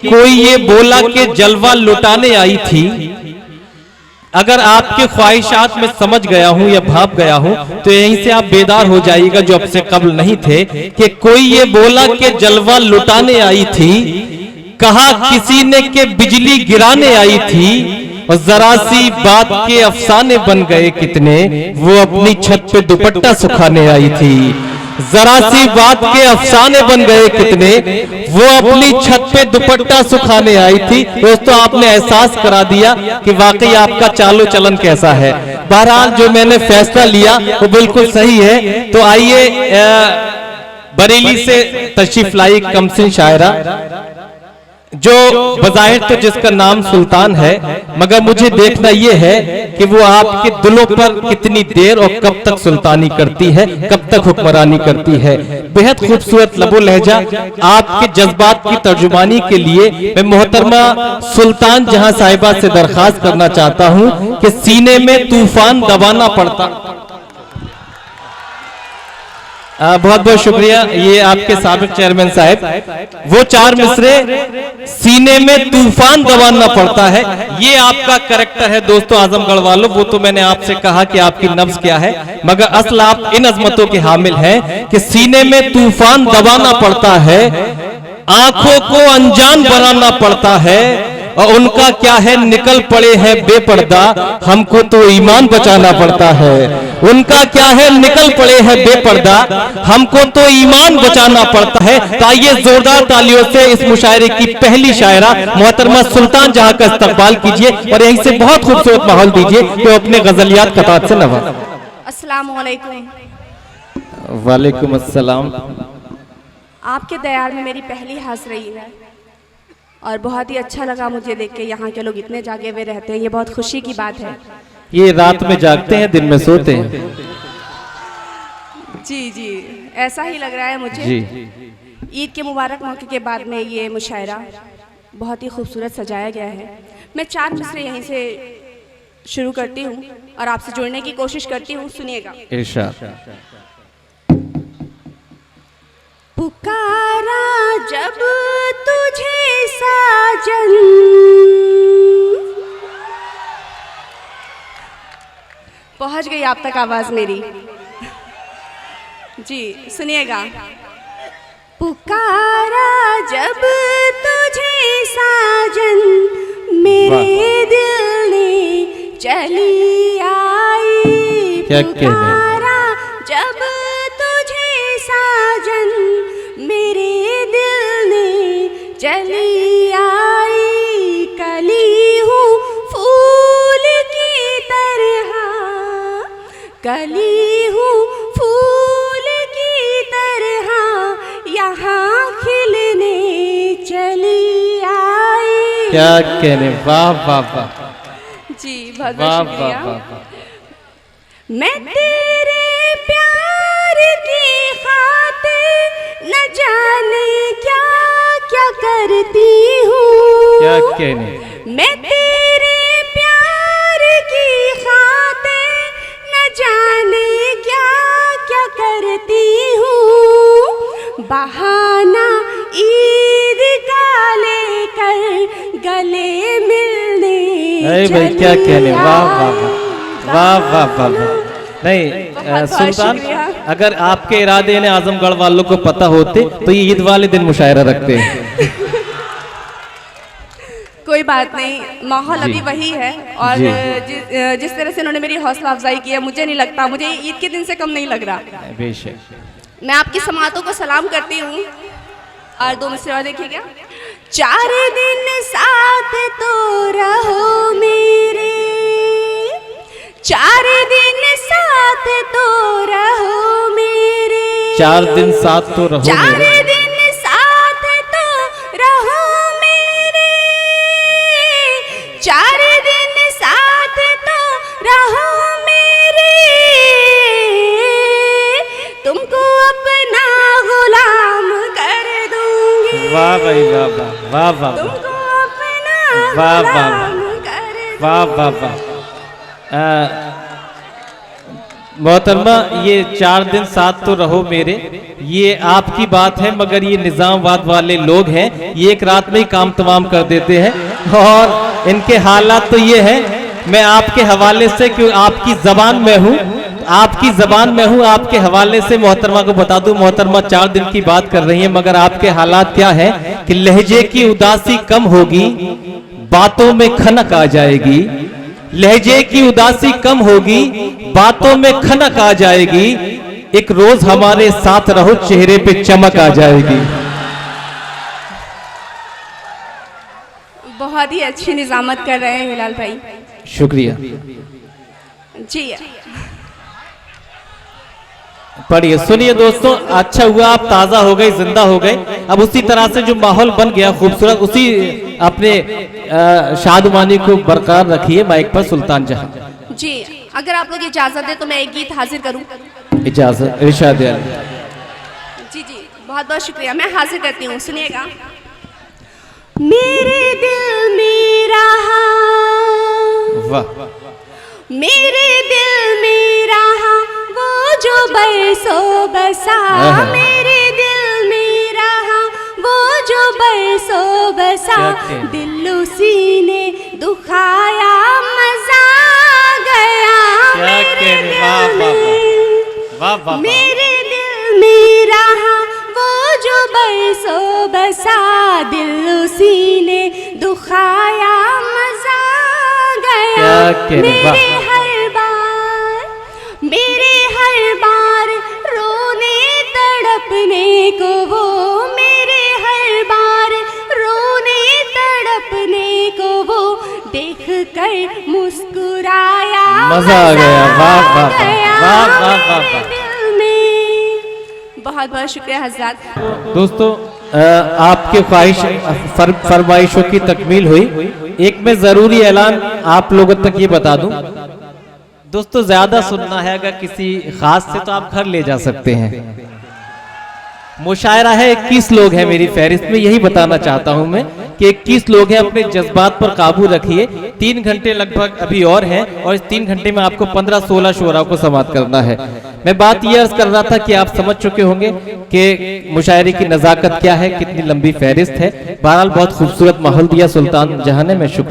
कोई ये बोला कि जलवा लुटाने आई थी। अगर आपके ख्वाहिशात में समझ गया हूं या भाप गया हूं तो यहीं से आप बेदार हो जाइएगा जो अब से कबल नहीं थे, कि कोई ये बोला कि जलवा लुटाने आई थी, कहा किसी ने कि बिजली गिराने आई थी, और जरा सी बात के अफसाने बन गए कितने, वो अपनी छत पे दुपट्टा सुखाने आई थी। जरा सी बात के अफसाने बन गए कितने, वो अपनी छत पे दुपट्टा सुखाने आई थी। दोस्तों आपने एहसास करा दिया कि वाकई आपका चालो चलन कैसा है। बहरहाल जो मैंने फैसला लिया वो बिल्कुल सही है। तो आइए बरेली से तशरीफ लाई कमसिन शायरा, जो बज़ाहिर तो जिसका नाम सुल्तान है, मगर मुझे देखना यह है कि वो आपके दिलों पर कितनी देर और कब तक सुल्तानी करती है, कब तक हुक्मरानी करती है। बेहद खूबसूरत लबो लहजा, आपके जज्बात की तर्जुमानी के लिए मैं मोहतरमा सुल्तान जहां साहिबा से दरखास्त करना चाहता हूं कि सीने में तूफान दबाना पड़ता। बहुत बहुत शुक्रिया। ये आपके साबिक चेयरमैन साहब, वो 4 मिसरे सीने में तूफान दबाना पड़ता है, ये आपका कैरेक्टर है दोस्तों आजमगढ़ वालों। वो तो मैंने आपसे कहा कि आपकी नब्ज क्या है, मगर असल आप इन अजमतों के हामिल हैं कि सीने में तूफान दबाना पड़ता है, आंखों को अनजान बनाना पड़ता है, और उनका क्या है निकल पड़े हैं बेपर्दा, हमको तो ईमान बचाना पड़ता है। उनका क्या है निकल पड़े हैं बेपर्दा, हमको तो ईमान बचाना पड़ता है। तो आइए जोरदार तालियों से इस मुशायरे की पहली शायरा मोहतरमा सुल्तान जहां का इस्तकबाल कीजिए और यहीं से बहुत खूबसूरत माहौल दीजिए तो अपने गजलियात कतार से नवाज। अस्सलाम वालेकुम। वालेकुम अस्सलाम। आपके दयार में मेरी पहली हाज़िरी है और बहुत ही अच्छा लगा मुझे देख के। यहाँ के लोग इतने जागे हुए रहते हैं, ये बहुत खुशी की बात है। ये रात में जागते हैं, दिन में सोते हैं। जी जी, ऐसा ही लग रहा है मुझे जी। ईद के मुबारक मौके के बाद में ये मुशायरा बहुत ही खूबसूरत सजाया गया है। मैं 4 मिसरे यहीं से शुरू करती हूँ और आपसे जुड़ने की कोशिश करती हूँ, सुनिएगा। इरशाद। पुकारा जब तुझे साजन, पहुंच गई आप तक आवाज मेरी जी, सुनिएगा। पुकारा जब तुझे साजन, मेरे दिल ने चली आई। क्या पुकारा जब तुझे साजन, मेरे दिल ने चली आई। कली हूँ फूल की तरह, कली हूँ फूल की तरह, यहाँ खिलने चली आई। क्या कहने, वाह वाह वाह जी, बहुत बहुत शुक्रिया। मैं तेरे प्यार की खातिर न जाने क्या क्या करती हूँ। क्या कहने, मैं तेरे प्यार की खातिर न जाने क्या क्या करती हूँ। बहाना ईद का लेकर गले मिलने भाई क्या कहने, वाह वाह वाह वाह वाह वाह। नहीं सुल्तान, अगर आपके इरादे ने आजमगढ़ वालों को पता होते तो ये ईद वाले दिन मुशायरा रखते हैं। कोई बात नहीं, माहौल अभी वही है और जिस तरह से उन्होंने मेरी हौसला अफजाई की है, मुझे नहीं लगता, मुझे ईद के दिन से कम नहीं लग रहा। बेशक। मैं आपकी समातों को सलाम करती हूँ और 2 मिसरे देखिएगा। 4 दिन साथ तो रहो मेरे, 4 दिन साथ तो रहो मेरे, 4 दिन साथ तो रहो, 4 दिन साथ तो रहो मेरे, 4 दिन साथ तो रहो मेरे। तुमको अपना गुलाम कर दूंगी। वाह भाई वाह वाह वाह वाह, तुमको अपना वाह वाह गुलाम कर दूंगी। वाह वाह वाह। मोहतरमा ये 4 दिन साथ तो रहो मेरे, ये आपकी बात है, मगर ये निजामवाद वाले लोग हैं, ये एक रात में ही काम तमाम कर देते हैं। और इनके हालात तो ये है, मैं आपके हवाले से, क्यों आपकी जबान में हूँ, आपकी जबान में हूँ, आपके हवाले से मोहतरमा को बता दूं। मोहतरमा 4 दिन की बात कर रही है, मगर आपके हालात क्या है कि लहजे की उदासी कम होगी, बातों में खनक आ जाएगी। लहजे की उदासी कम होगी, बातों में खनक आ जाएगी। एक रोज हमारे साथ रहो, चेहरे पे चमक आ जाएगी। बहुत ही अच्छी निजामत कर रहे हैं हिलाल भाई, शुक्रिया। जी पढ़िए, सुनिए दोस्तों, अच्छा हुआ आप ताजा हो गए, जिंदा हो गए। अब उसी तरह से जो माहौल बन गया खूबसूरत, उसी अपने शादमानी को बरकरार रखिए। माइक पर सुल्तान जहां। जी, अगर आप लोग इजाजत दे तो मैं एक गीत हाजिर करूं। इजाजत, इरशाद। जी जी, बहुत बहुत शुक्रिया, मैं हाजिर करती हूँ, सुनिएगा। मेरे दिल में रहा, वाह, मेरे दिल में रहा वो जो बरसों बसा, मेरे दिल में रहा वो जो बरसों बसा, दिल उसी ने दुखाया, मजा गया मेरे दिल में, मेरे दिल में रहा वो जो बरसों बसा, दिल उसी ने दुखाया, मजा गया मेरे हर बार रोने तड़पने को वो, मेरे हर बार रोने तड़पने को वो, देख कर मुस्कुराया, मजा आ गया। वाह वाह वाह वाह वाह। दिल में। बहुत बहुत शुक्रिया हज़रात। दोस्तों, आपके ख्वाहिश फरमाइशों की तकमील हुई। एक में जरूरी ऐलान आप लोगों तक ये बता दूं दोस्तों, ज्यादा सुनना है अगर किसी खास से तो आप घर ले जा सकते हैं। मुशायरा है, 21 लोग हैं मेरी फहरिस्त में, यही बताना चाहता हूं मैं कि 21 लोग हैं। अपने जज्बात पर काबू रखिए। 3 घंटे लगभग अभी और हैं, और इस 3 घंटे में आपको 15-16 शोरा को समाप्त करना है। मैं बात ये अर्ज कर रहा था कि आप समझ चुके होंगे कि मुशायरे की नजाकत क्या है, कितनी लंबी फहरिस्त है। बहरहाल बहुत खूबसूरत माहौल दिया सुल्तान जहां ने, मैं शुक्रिया।